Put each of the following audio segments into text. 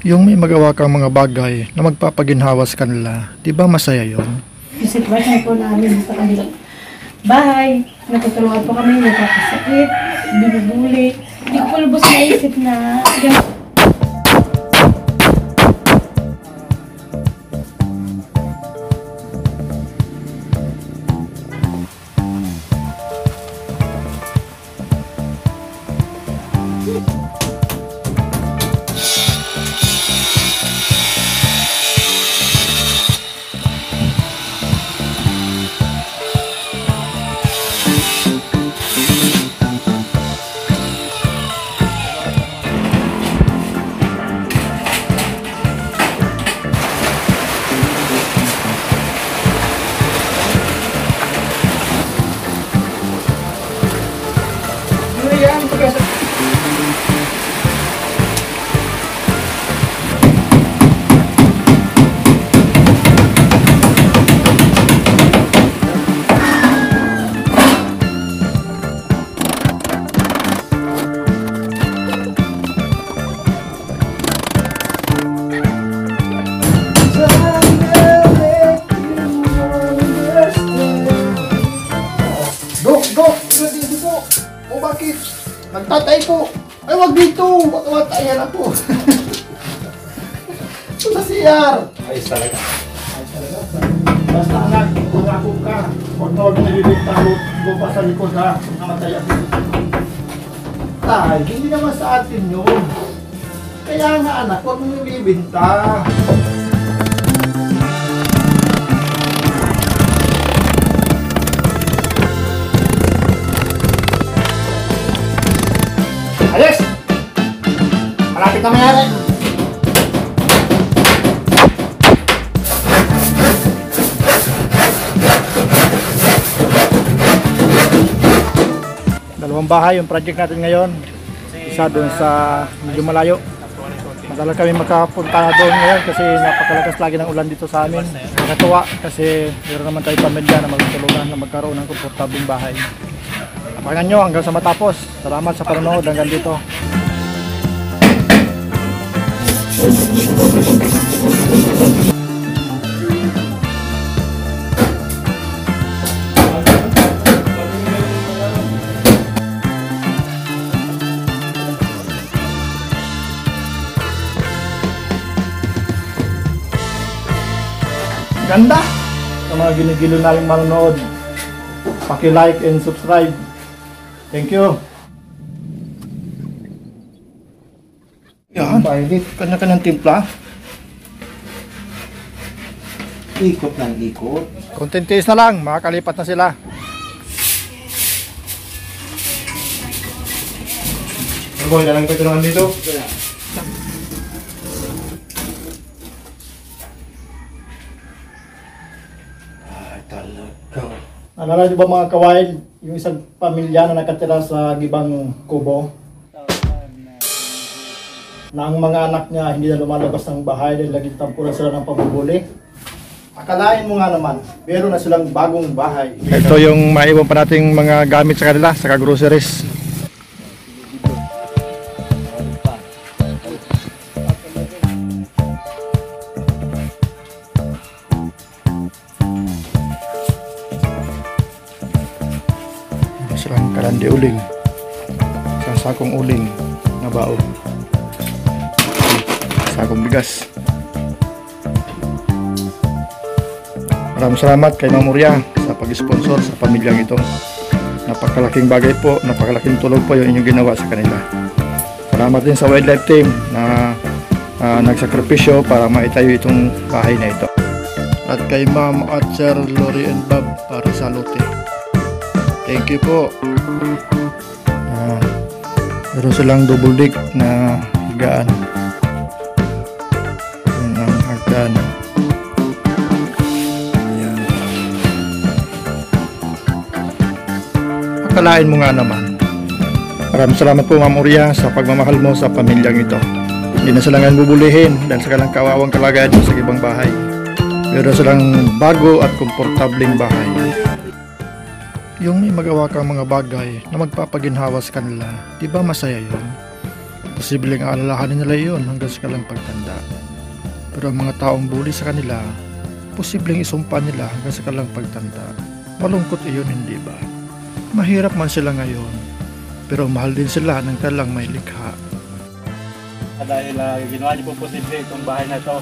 Yung may magawa kang mga bagay na magpapaginhawa sa kanila, di ba masaya yon? Sitwasyon po namin sa kanilang bahay. Natutulungan po kami, nagkakasakit, binubuli. Hindi ko po lubos naisip na Bakit? Nagtatay po. Ay, wag dito. Matatayan ako. Ito sa CR. Ayos talaga. Ayos talaga. Basta anak, mangako ka. Huwag na huwag na nililitaro. Go pa sa likod ha. Namatay ako. Tay, hindi naman sa atin yun. Kaya nga anak, huwag mong nilibinta. Alis! Malapit na mayari! Dalawang bahay yung project natin ngayon. Isa doon sa medyo malayo. Madalas kami makapunta doon ngayon kasi napakalakas lagi ng ulan dito sa amin. Nakatuwa kasi meron naman tayong pamilya na magtulungan na magkaroon ng komportabling bahay. Abangan nyo hanggang sa matapos. Salamat sa panonood hanggang dito. Ganda! Sa mga ginigilo namin manonood, paki-like and subscribe. Thank you. Yan, kanya-kanyang timpla. Ikot ng ikot. Content case na lang, makakalipat na sila. Gawin na lang ito naman dito. Ay, talaga. Alala niyo ba mga kawain, yung isang pamilya na nakatira sa gibang kubo? Na ang mga anak niya hindi na lumalabas ng bahay dahil laging tampuran sila ng pabubuli. Akalain mo nga naman, meron na silang bagong bahay. Ito yung maiwan pa nating mga gamit sa kanila, sa groceries. Silang karandi uling, sa sakong uling na baon, sakong bigas. Maraming salamat kay Ma'am Uria sa pag-sponsor sa pamilyang ito. Napakalaking bagay po, napakalaking tulong po yung inyong ginawa sa kanila. Salamat din sa wildlife team na nagsakripisyo para maitayo itong bahay na ito. At kay Ma'am at Sir Lori and Bob para sa lote. Thank you po. Meron silang double deck na higaan. Yan ang hagdan. Yan. Akalain mo nga naman. Maraming salamat po Ma'am Uria sa pagmamahal mo sa pamilyang ito. Hindi na sila nga bubulihin dahil sa kanilang kawawang kalagayan sa ibang bahay. Meron silang bago at komportabling bahay. Yung may magawa kang mga bagay na magpapaginhawa sa kanila, di ba masaya yun? Posibleng aalalahanin nila iyon hanggang sa kanilang pagtanda. Pero ang mga taong bully sa kanila, posibleng isumpa nila hanggang sa kanilang pagtanda. Malungkot iyon, hindi ba? Mahirap man sila ngayon, pero mahal din sila ng kanilang may likha. Dahil ginawa niyo po posible itong bahay na ito.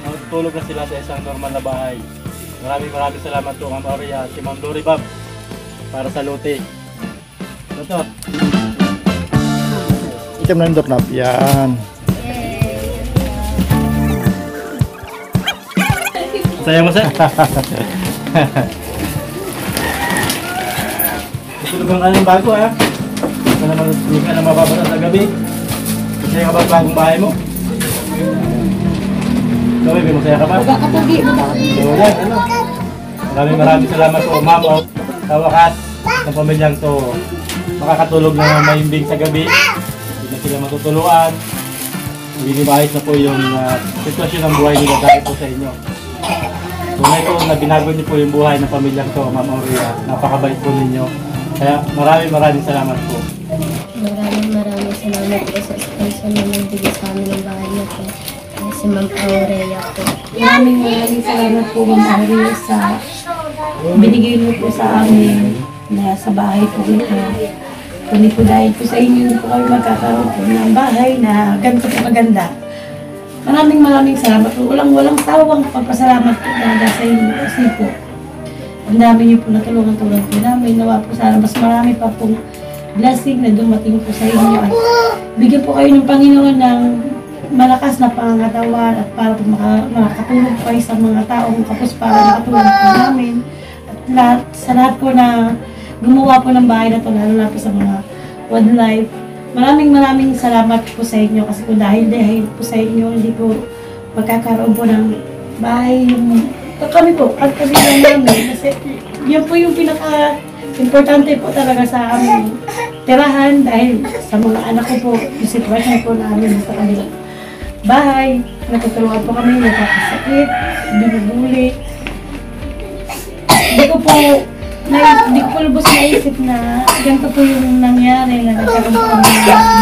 Natutulog na sila sa isang normal na bahay. Maraming salamat po Ma'am Aurea, si Ma'am Lori Bob para sa lote. Ito. Item na yung doorknob. Yan. Saya mo sir? Tutulugan ka ng bago ha? Hindi ka na mababasa sa gabi. Masaya ka ba ang bagong bahay mo? Ikaw, baby, masaya ka ba? Katugi mo ba? So yan, ano? Maraming salamat po, ma'am, o sa wakas ng pamilyang to makakatulog na mahimbing sa gabi. Hindi na sila matutuluan. Hindi maayos na po yung sitwasyon ng buhay nila dahil po sa inyo. Tunay po na binago niyo po yung buhay ng pamilyang to, Ma'am Aurea. Napakabait po ninyo. Kaya maraming salamat po. Maraming salamat po sa sponsor na nagbigay sa amin ng bahay na po. Si Ma'am Aurea po. Maraming salamat po Ma'am Aurea sa binigay niyo po sa amin na sa bahay po ito. Kundi po dahil po sa inyo po kami magkakaroon po ng bahay na ganito po maganda. Maraming salamat po. Walang sawang pagpasalamat po talaga sa inyo kasi po ang dami niyo po natulungan po namin. Nawa po sana mas marami pa pong blessing na dumating po sa inyo at bigyan po kayo ng Panginoon ng malakas na pangangatawan at para po makatulong po kayo sa mga taong kapos para makatulong po namin at sa lahat po na gumawa po ng bahay na ito, lalo na po sa mga wildlife. Maraming salamat po sa inyo kasi po dahil po sa inyo hindi po magkakaroon po ng bahay yung kami po, at kami lang namin kasi yan po yung pinaka-importante po talaga sa aming tirahan dahil sa mga anak ko po, yung sitwasyon po namin sa kanilang bahay, natutulungan po kami, nagkakasakit, binubuli. Hindi ko po lubos naisip na ganito po yung nangyari na nagkaroon po kami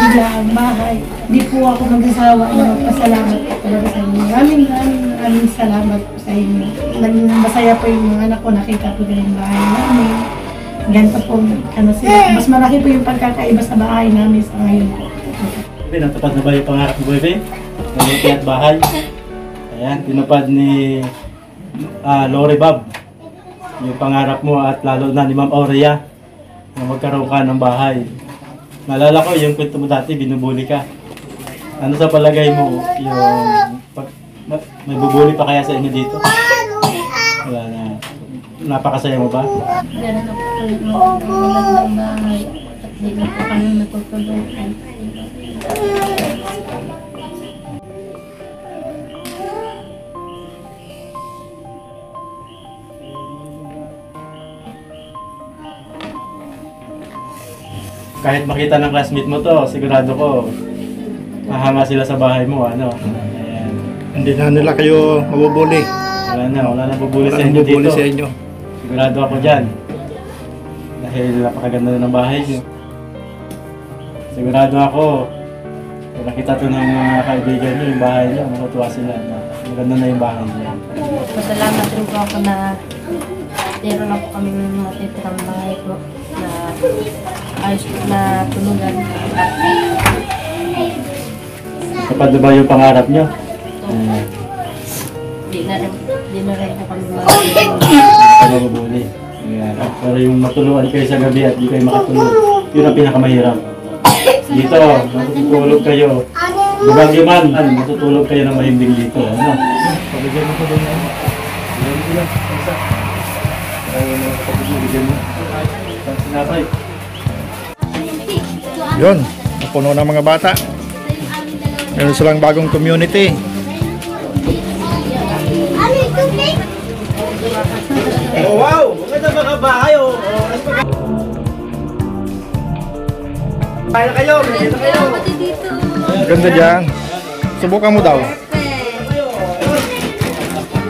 biglang bahay. Hindi po ako magsasawa na magpasalamat po talaga sa inyo. Maraming salamat po sa inyo. Naging masaya po yung mga anak ko, nakita po din yung bahay namin. Ganito po, sila. Mas malaki po yung pagkakaiba sa bahay namin sa ngayon po. Natupad na ba yung pangarap mo, Bebe? Maluti at bahay. Ayan, tinupad ni Lori Bob yung pangarap mo at lalo na ni Ma'am Aurea na magkaroon ka ng bahay. Naalala ko yung kwento mo dati, binubuli ka. Ano sa palagay mo, may bubuli pa kaya sa inyo dito? Wala na. Napakasaya mo ba? Meron na po kami ng bahay at di na po kami natutulungan. Kahit makita ng classmate mo to, sigurado ko, mahanga sila sa bahay mo, ano? Ayan. Hindi na nila kayo mabubuli. Wala na bubuli Wala sa nang inyo bubuli dito. sa inyo. Sigurado ako dyan. Dahil napakaganda na ng bahay niyo. Sigurado ako, kung nakita to ng mga kaibigan niyo, yung bahay niyo, matutuwa sila. Maganda na yung bahay niyo. Pasalamat rin po ako na meron na po kami mga titirang bahay po na ayos na tulugan. Kapag ba yung pangarap niyo? Di na rin po kami Mabubuli. Ayan. Pero yung matulungan kayo sa gabi at di kayo makatulog, yun ang pinakamahirap. Dito, matutulog kayo. Bagay man, matutulog kayo ng mahimbing dito. Ano? Pabigyan mo ko din yan. Bigyan mo lang. Isa. Ayaw mo kapag-bigyan mo. Sinapay. Yun, napuno ng mga bata. Meron silang bagong community. Oh, wow! Maganda mga bahay, oh. Bahay na kayo, may na kayo. Ganda dyan. Subukan mo daw.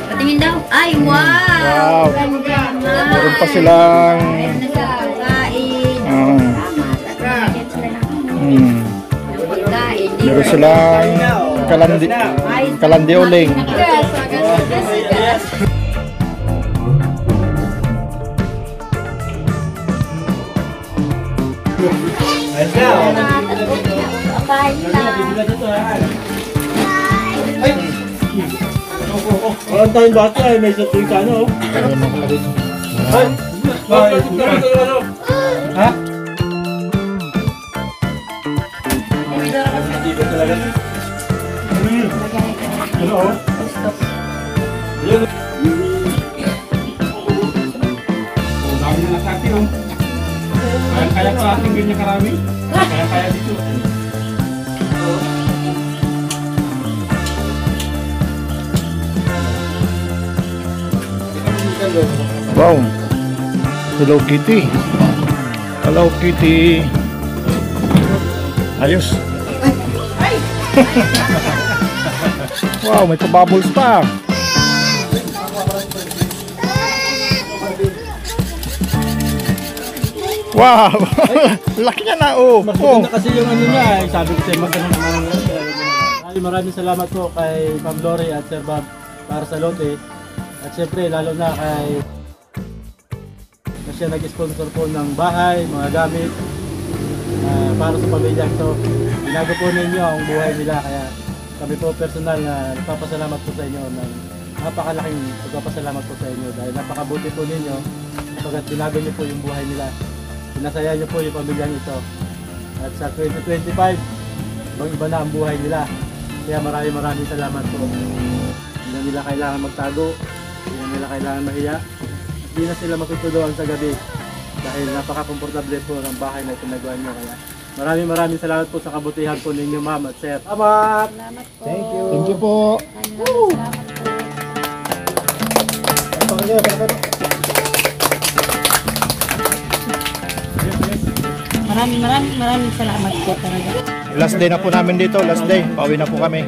Patingin daw. Ay, wow! Wow. Meron pa silang Pagkain. Hmm. Pagkain. Meron silang kalandi uling. Ayos na. Walang tayong bata ay may satuloy ka ano. Ay! Ha? Dito talaga. Ano oh? Yun. Ang dami na nakati oh. Kaya pa ating ganyan karami. Kaya dito. Wow. Hello Kitty. Hello Kitty. Ayos. Wow, may pa-bubbles pa. Wow. Laki niya na oh. Mas maganda kasi yung ano niya, sabi ko sa'yo maganda naman. Maraming salamat po kay Ma'am Lori at Sir Bob para sa lote. At syempre lalo na kay na siya nag-sponsor po ng bahay, mga gamit para sa pamilya ito. Binago po ninyo ang buhay nila kaya kami po personal na nagpapasalamat po sa inyo ng napakalaking pagpapasalamat po sa inyo dahil napakabuti po ninyo kapag binago niyo po yung buhay nila. Pinasaya niyo po yung pamilya ito. At sa 2025, ibang-iba na ang buhay nila. Kaya maraming salamat po. Hindi na nila kailangan magtago, hindi na nila kailangan mahiya. Hindi na sila matutulungan sa gabi dahil napaka-komportable po ng bahay na itinagawa nyo. Kaya maraming salamat po sa kabutihan po ninyo, Ma'am at Sir. Salamat! Salamat po. Thank you. Thank you po. Salamat po. Maraming salamat po talaga. Last day na po namin dito, last day. Pauwi na po kami.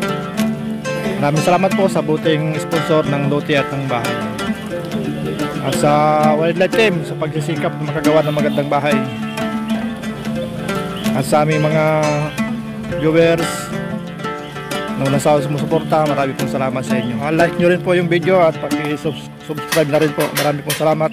Maraming salamat po sa buting sponsor ng lote at ng bahay. At sa Wildlife Team sa pagsisikap na makagawa ng magandang bahay. At sa aming mga viewers na walang sawang sumusuporta, marami pong salamat sa inyo. Like nyo rin po yung video at pag-subscribe na rin po. Marami pong salamat.